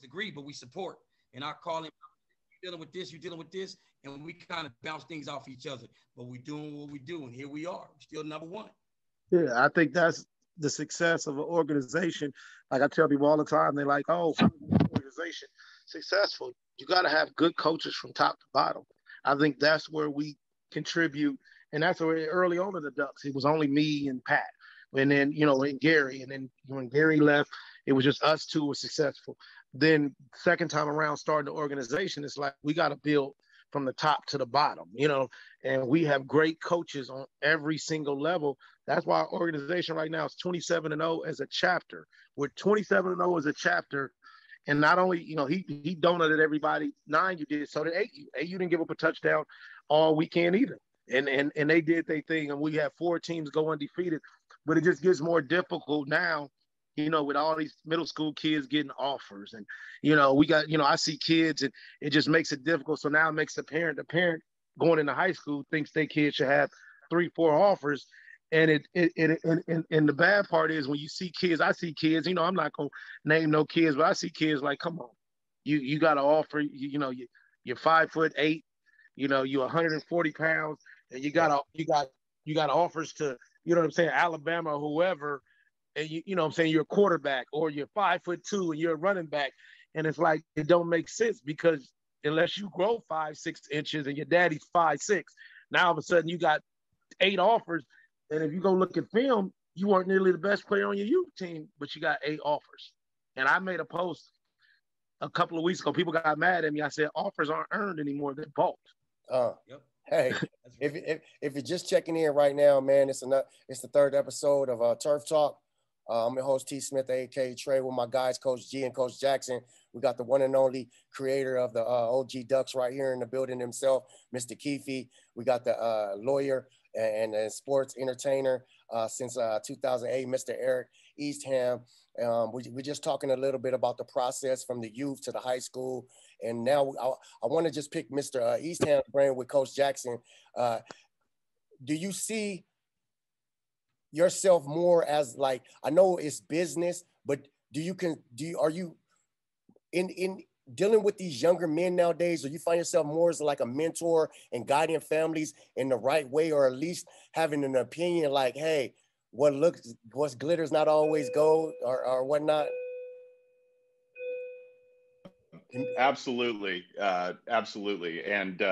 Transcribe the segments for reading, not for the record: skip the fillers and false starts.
disagree, but we support. And I call him, you're dealing with this, you're dealing with this, and we kind of bounce things off each other. But we're doing what we do, and here we are, still number one. Yeah, I think that's the success of an organization. Like I tell people all the time, they're like, oh, organization successful. You got to have good coaches from top to bottom. I think that's where we contribute. And that's where early on in the Ducks, it was only me and Pat. And then, and Gary. And then when Gary left, it was just us two were successful. Then second time around starting the organization, it's like we got to build from the top to the bottom, and we have great coaches on every single level. That's why our organization right now is 27-0 as a chapter. We're 27-0 as a chapter. And not only, he donated everybody 9 you did, so did 8U. 8U didn't give up a touchdown all weekend either. And they did their thing, and we have 4 teams go undefeated. But it just gets more difficult now, with all these middle school kids getting offers. And, we got, I see kids, and it just makes it difficult. So now it makes the parent going into high school thinks their kid should have 3-4 offers. And and the bad part is when you see kids, I see kids, I'm not going to name no kids, but I see kids like, come on, you got to offer, you're 5'8", you're 140 pounds, and you got offers to, Alabama or whoever, and you're a quarterback, or you're 5'2" and you're a running back. And it's like, it don't make sense, because unless you grow 5-6 inches and your daddy's 5'6", now all of a sudden you got 8 offers. And if you go look at film, you weren't nearly the best player on your youth team, but you got 8 offers. And I made a post a couple of weeks ago. People got mad at me. I said, offers aren't earned anymore. They're bought. Yep. Hey, if you're just checking in right now, man, it's the 3rd episode of Turf Talk. I'm your host, T. Smith, a.k.a. Trey, with my guys, Coach G and Coach Jackson. We got the one and only creator of the OG Ducks right here in the building himself, Mr. Keefe. We got the lawyer and sports entertainer since 2008, Mr. Eric Eastham. We're just talking a little bit about the process from the youth to the high school. And now I want to just pick Mr. Eastham's brain with Coach Jackson. Do you see yourself more as, like, I know it's business, but are you in dealing with these younger men nowadays, or you find yourself more as like a mentor and guiding families in the right way, or at least having an opinion like, hey, what glitters not always gold, or whatnot? Absolutely. Absolutely. And,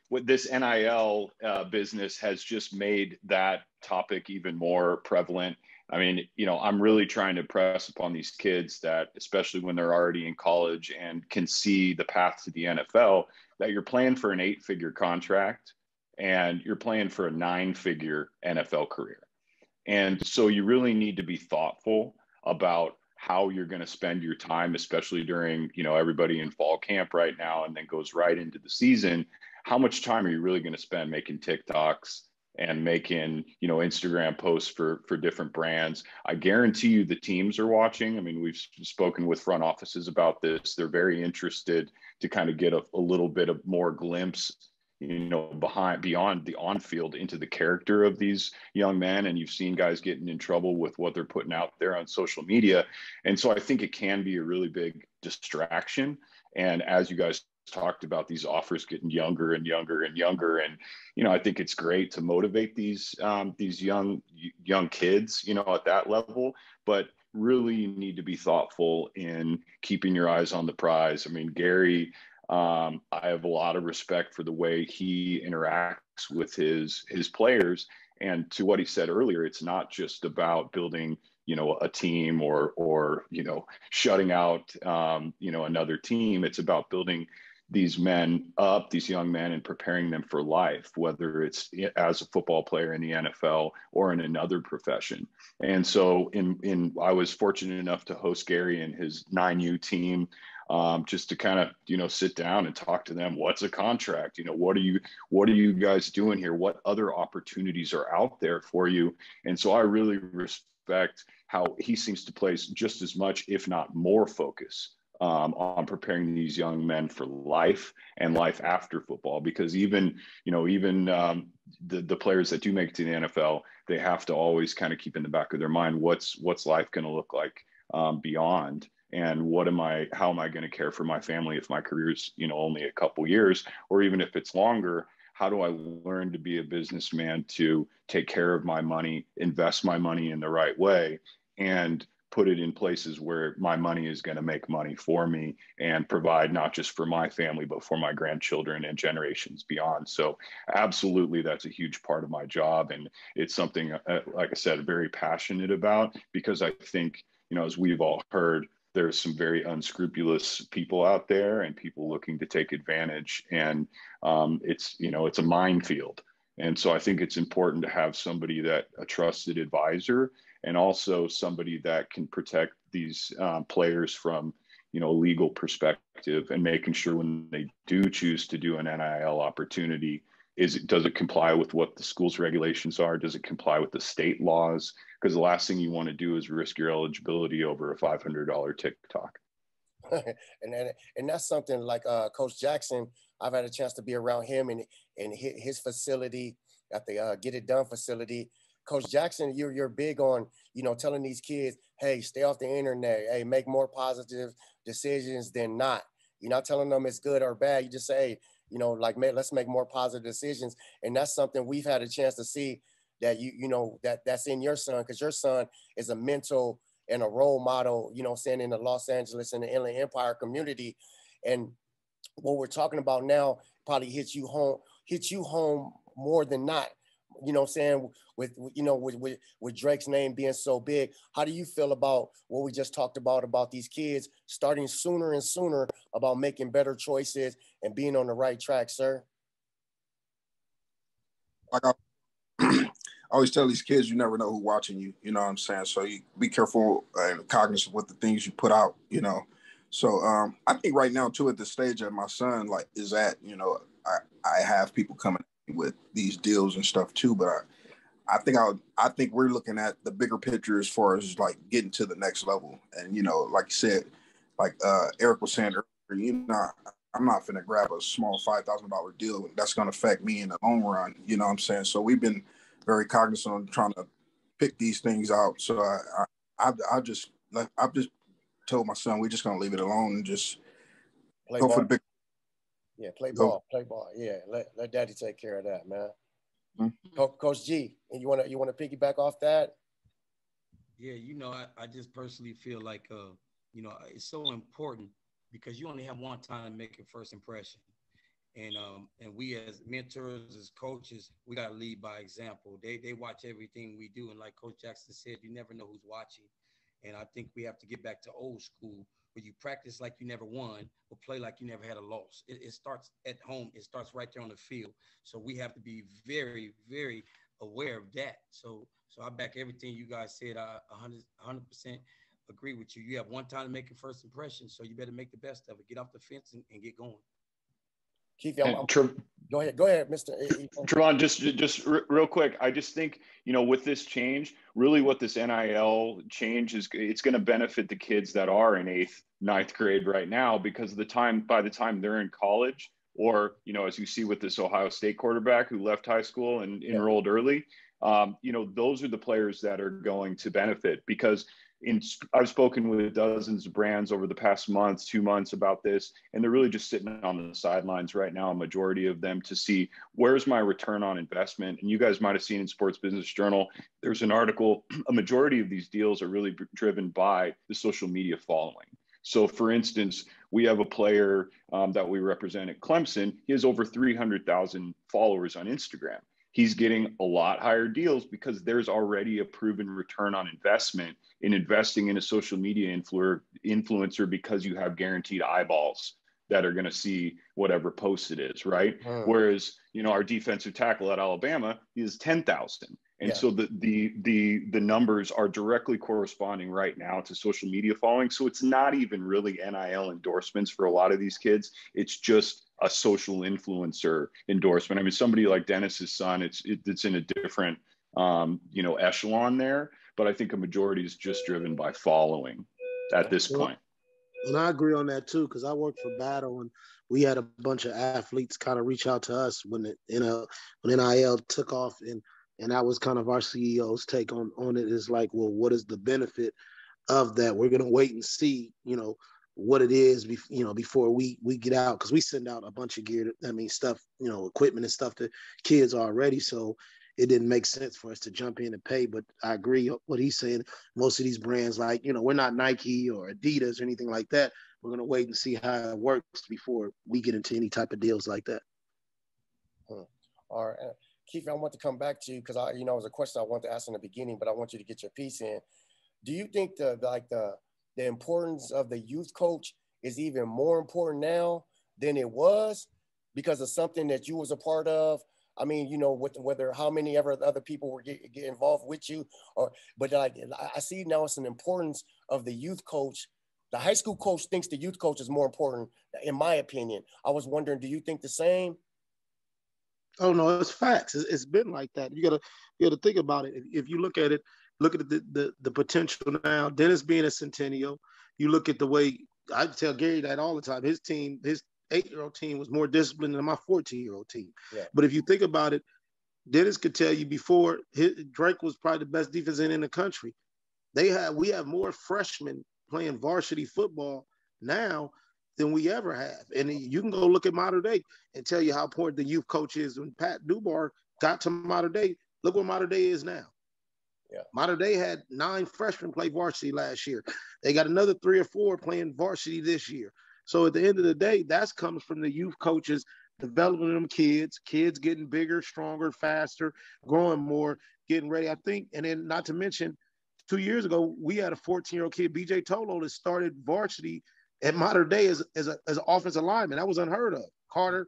what this NIL business has just made that topic even more prevalent. I mean, I'm really trying to press upon these kids that, especially when they're already in college and can see the path to the NFL, that you're playing for an 8-figure contract and you're playing for a 9-figure NFL career. And so you really need to be thoughtful about how you're going to spend your time, especially during, everybody in fall camp right now, and then goes right into the season. How much time are you really going to spend making TikToks and making, Instagram posts for different brands? I guarantee you the teams are watching. I mean, we've spoken with front offices about this. They're very interested to kind of get a little bit of more glimpse, beyond the on-field into the character of these young men. And you've seen guys getting in trouble with what they're putting out there on social media. And so I think it can be a really big distraction. And as you guys talked about, these offers getting younger and younger and younger. And, I think it's great to motivate these young kids, at that level, but really you need to be thoughtful in keeping your eyes on the prize. I mean, Gary, I have a lot of respect for the way he interacts with his players. And to what he said earlier, it's not just about building, a team or shutting out, another team. It's about building these young men, and preparing them for life, whether it's as a football player in the NFL or in another profession. And so I was fortunate enough to host Gary and his 9U team, just to kind of, sit down and talk to them. What's a contract? What are you guys doing here? What other opportunities are out there for you? And so I really respect how he seems to place just as much, if not more, focus on preparing these young men for life and life after football. Because even the players that do make it to the NFL, they have to always kind of keep in the back of their mind, what's life going to look like beyond. and how am I going to care for my family if my career is, only a couple years, or even if it's longer? How do I learn to be a businessman to take care of my money, invest my money in the right way, and put it in places where my money is going to make money for me and provide not just for my family, but for my grandchildren and generations beyond. So absolutely, that's a huge part of my job. And it's something, like I said, very passionate about, because I think, as we've all heard, there's some very unscrupulous people out there and people looking to take advantage. And it's a minefield. And so I think it's important to have somebody a trusted advisor, and also somebody that can protect these players from, a legal perspective, and making sure when they do choose to do an NIL opportunity, does it comply with what the school's regulations are? Does it comply with the state laws? Because the last thing you want to do is risk your eligibility over a $500 TikTok. and that's something like Coach Jackson. I've had a chance to be around him and his facility at the Get It Done facility. Coach Jackson, you're big on, telling these kids, hey, stay off the internet. Hey, make more positive decisions than not. You're not telling them it's good or bad. You just say, hey, let's make more positive decisions. And that's something we've had a chance to see that, that's in your son, because your son is a mentor and a role model, saying in the Los Angeles and the Inland Empire community. And what we're talking about now probably hits you home more than not. With Drake's name being so big, how do you feel about what we just talked about these kids starting sooner and sooner about making better choices and being on the right track, sir? Like I always tell these kids, you never know who's watching you. You know what I'm saying? So you be careful and cognizant with the things you put out. So I think right now too, at the stage that my son is at, I have people coming with these deals and stuff too, but I think we're looking at the bigger picture as far as getting to the next level. And like you said, Eric was saying earlier, I'm not finna grab a small $5,000 deal that's gonna affect me in the long run. You know what I'm saying? So we've been very cognizant on trying to pick these things out. So I've just told my son we're just gonna leave it alone and just go for the big. Yeah, play ball. Yeah, let daddy take care of that, man. Mm-hmm. Coach G, and you want to piggyback off that? Yeah, I just personally feel like it's so important, because you only have one time to make your first impression, and we as mentors, as coaches, we gotta lead by example. They watch everything we do, and like Coach Jackson said, you never know who's watching, and I think we have to get back to old school, where you practice like you never won, but play like you never had a loss. It starts at home. It starts right there on the field. So we have to be very, very aware of that. So I back everything you guys said. I 100% agree with you. You have one time to make your first impression, so you better make the best of it. Get off the fence and get going. Keefe, go ahead, Mr. Trevon, just real quick. I just think, with this change, really what this NIL change is, it's going to benefit the kids that are in 8th, 9th grade right now, because by the time they're in college, or, as you see with this Ohio State quarterback who left high school and enrolled early, those are the players that are going to benefit, because I've spoken with dozens of brands over the past month, 2 months about this, and they're really just sitting on the sidelines right now, a majority of them, to see where's my return on investment. And you guys might have seen in Sports Business Journal, there's an article, a majority of these deals are really driven by the social media following. So for instance, we have a player that we represent at Clemson. He has over 300,000 followers on Instagram. He's getting a lot higher deals because there's already a proven return on investment in investing in a social media influencer, because you have guaranteed eyeballs that are going to see whatever post it is, right? Whereas, our defensive tackle at Alabama is 10,000. And so the numbers are directly corresponding right now to social media following. So it's not even really NIL endorsements for a lot of these kids. It's just a social influencer endorsement. I mean, somebody like Dennis's son, it's in a different, echelon there. But I think a majority is just driven by following at this point. And I agree on that too, because I worked for Battle, and we had a bunch of athletes kind of reach out to us when NIL took off, and that was kind of our CEO's take on it, is like, well, what is the benefit of that. We're going to wait and see, what it is, before we get out, because we send out a bunch of gear, stuff, equipment and stuff to kids already. So it didn't make sense for us to jump in and pay. But I agree what he's saying. Most of these brands, like, we're not Nike or Adidas or anything like that. We're going to wait and see how it works before we get into any type of deals like that. All right. Keefe, I want to come back to you because it was a question I wanted to ask in the beginning, but I want you to get your piece in. Do you think the importance of the youth coach is even more important now than it was because of something that you was a part of? I mean, whether how many ever other people were get involved with you, but I see now it's an importance of the youth coach. The high school coach thinks the youth coach is more important, in my opinion. I was wondering, do you think the same? Oh no, it's facts. It's been like that. You gotta think about it. If you look at it, look at the potential now. Dennis being a Centennial, you look at the way I tell Gary that all the time. His team, his 8-year-old team was more disciplined than my 14-year-old team. Yeah. But if you think about it, Dennis could tell you before Drake was probably the best defense in the country. We have more freshmen playing varsity football now than we ever have. And you can go look at Mater Dei and tell you how important the youth coach is. When Pat Dubar got to Mater Dei, look where Mater Dei is now. Yeah. Mater Dei had 9 freshmen play varsity last year. They got another 3 or 4 playing varsity this year. So at the end of the day, that comes from the youth coaches developing them kids getting bigger, stronger, faster, growing more, getting ready. I think, and then not to mention, 2 years ago, we had a 14-year-old kid, BJ Tolo, that started varsity at Mater Dei as an offensive lineman. That was unheard of. Carter,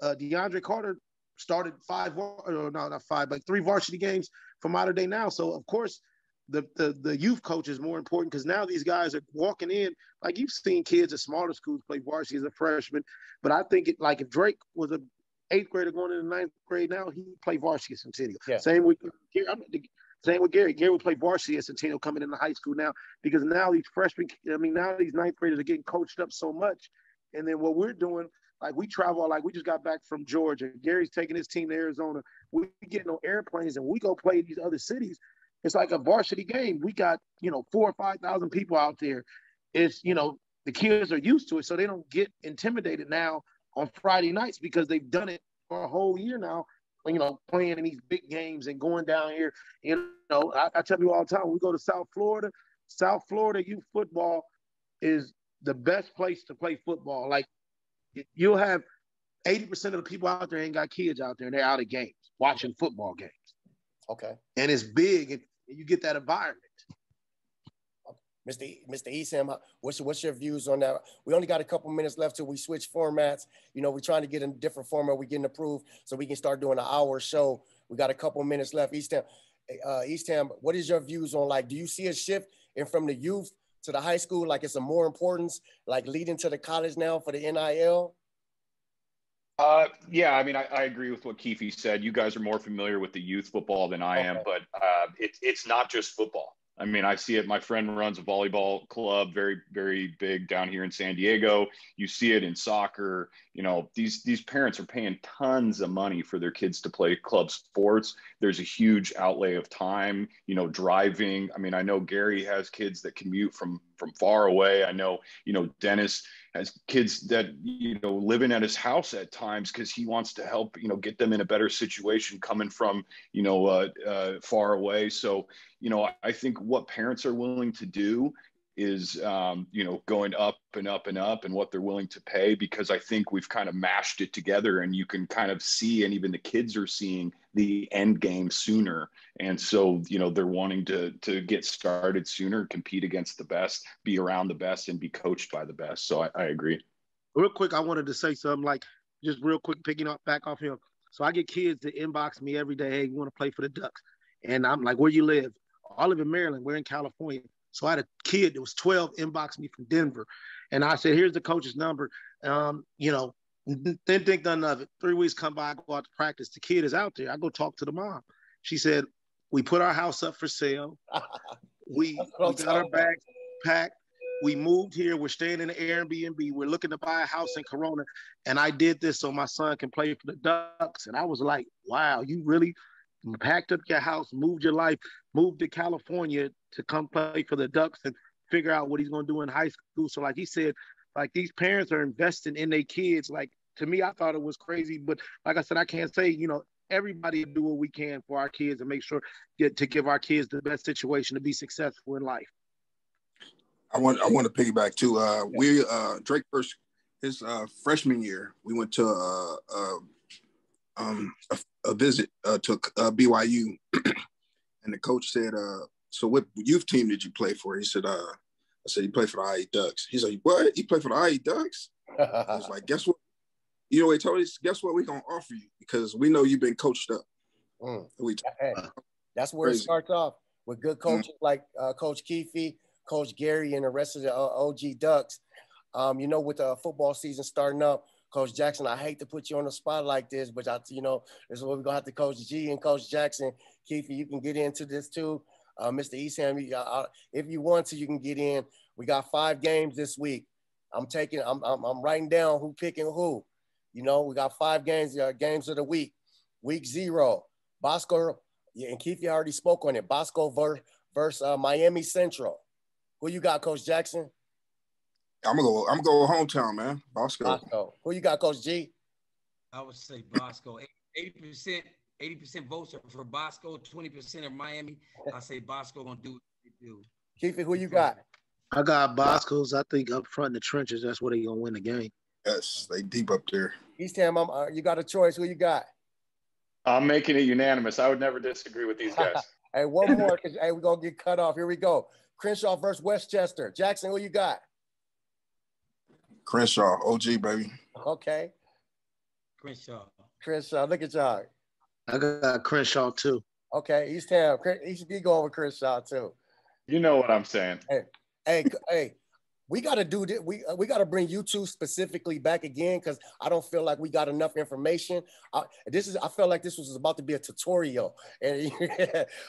DeAndre Carter started 3 varsity games for Mater Dei now. So, of course, the youth coach is more important because now these guys are walking in. Like, you've seen kids at smaller schools play varsity as a freshman. But I think, if Drake was an 8th grader going into 9th grade now, he'd play varsity at Centennial. Yeah. Same with Gary. Gary would play varsity at Centennial coming into high school now because now these freshmen, now these 9th graders are getting coached up so much. And then what we're doing, we travel, we just got back from Georgia. Gary's taking his team to Arizona. We get on airplanes and we go play these other cities. It's like a varsity game. We got, 4,000 or 5,000 people out there. It's, the kids are used to it, so they don't get intimidated now on Friday nights because they've done it for a whole year now, playing in these big games and going down here. I tell people all the time, when we go to South Florida youth football is the best place to play football. You'll have 80% of the people out there ain't got kids out there, and they're out of games, watching football games. Okay. And it's big, and you get that environment. Mr. Eastham, what's your views on that? We only got a couple minutes left till we switch formats. We're trying to get in a different format. We're getting approved so we can start doing an hour show. We got a couple minutes left. Eastham, what is your views on, do you see a shift from the youth to the high school? It's a more importance, leading to the college now for the NIL? Yeah, I agree with what Keefe said. You guys are more familiar with the youth football than I am, but it's not just football. I see it. My friend runs a volleyball club, very, very big down here in San Diego. You see it in soccer. These parents are paying tons of money for their kids to play club sports. There's a huge outlay of time, driving. I know Gary has kids that commute from far away. I know, Dennis has kids that, living at his house at times because he wants to help, get them in a better situation coming from, far away. So, I think what parents are willing to do is, going up and up and up and what they're willing to pay, because I think we've kind of mashed it together and you can kind of see, and even the kids are seeing the end game sooner. And so, they're wanting to get started sooner, compete against the best, be around the best, and be coached by the best. So I agree. Real quick, I wanted to say something, just real quick, picking up back off him. So I get kids that inbox me every day, hey, you want to play for the Ducks? And I'm like, where you live? I live in Maryland. We're in California. So I had a kid that was 12 inbox me from Denver. And I said, here's the coach's number. Didn't think none of it. 3 weeks come by, I go out to practice. The kid is out there. I go talk to the mom. She said, we put our house up for sale. We got our bags packed. We moved here. We're staying in an Airbnb. We're looking to buy a house in Corona. And I did this so my son can play for the Ducks. And I was like, wow, you really packed up your house, moved your life, moved to California to come play for the Ducks. And figure out what he's going to do in high school. So like he said, like these parents are investing in their kids. Like to me, I thought it was crazy, but like I said, I can't say, everybody do what we can for our kids and make sure to give our kids the best situation to be successful in life. I want to piggyback too. Drake first his freshman year, we went to a visit to BYU, and the coach said, "So what youth team did you play for?" He said, "I said, you play for the IE Ducks." He's like, "What? You play for the IE Ducks?" I was like, "Guess what? You know what he told us? Guess what? We're gonna offer you because we know you've been coached up." That's where it starts off with good coaches like Coach Keefe, Coach Gary, and the rest of the OG Ducks. With the football season starting up, Coach Jackson, I hate to put you on the spot like this, but this is what we're gonna have to Coach G and Coach Jackson. Keefe, you can get into this too. Mr. Eastham, if you want to, you can get in. We got 5 games this week. I'm writing down who picking who. We got 5 games, games of the week. Week 0, Bosco, and Keefe already spoke on it. Bosco versus Miami Central. Who you got, Coach Jackson? I'm gonna go hometown, man. Bosco. Who you got, Coach G? I would say Bosco. 80% votes are for Bosco, 20% are Miami. I say Bosco gonna do what they do. Keefe, who you got? I got Bosco's. I think up front in the trenches, that's where they gonna win the game. Yes, they deep up there. Eastham, you got a choice. Who you got? I'm making it unanimous. I would never disagree with these guys. Hey, one more, because we're gonna get cut off. Here we go. Crenshaw versus Westchester. Jackson, who you got? Crenshaw, OG, baby. Okay. Crenshaw, look at y'all. I got Crenshaw too. Okay, Eastham. He should be going with Crenshaw too. You know what I'm saying. Hey, we got to do this. We got to bring you two specifically back again because I don't feel like we got enough information. I felt like this was about to be a tutorial. And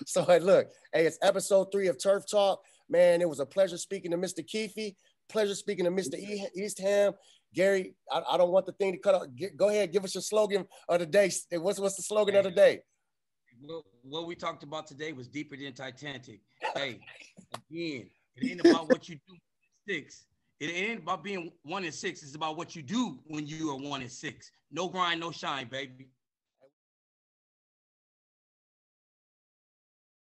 so, look, it's episode 3 of Turf Talk. Man, it was a pleasure speaking to Mr. Keefe. Pleasure speaking to Mr. Eastham. Gary, I don't want the thing to cut off. Go ahead, give us your slogan of the day. What's the slogan of the day? What we talked about today was deeper than Titanic. Hey, again, it ain't about what you do 6. It ain't about being 1 and 6. It's about what you do when you are 1 and 6. No grind, no shine, baby.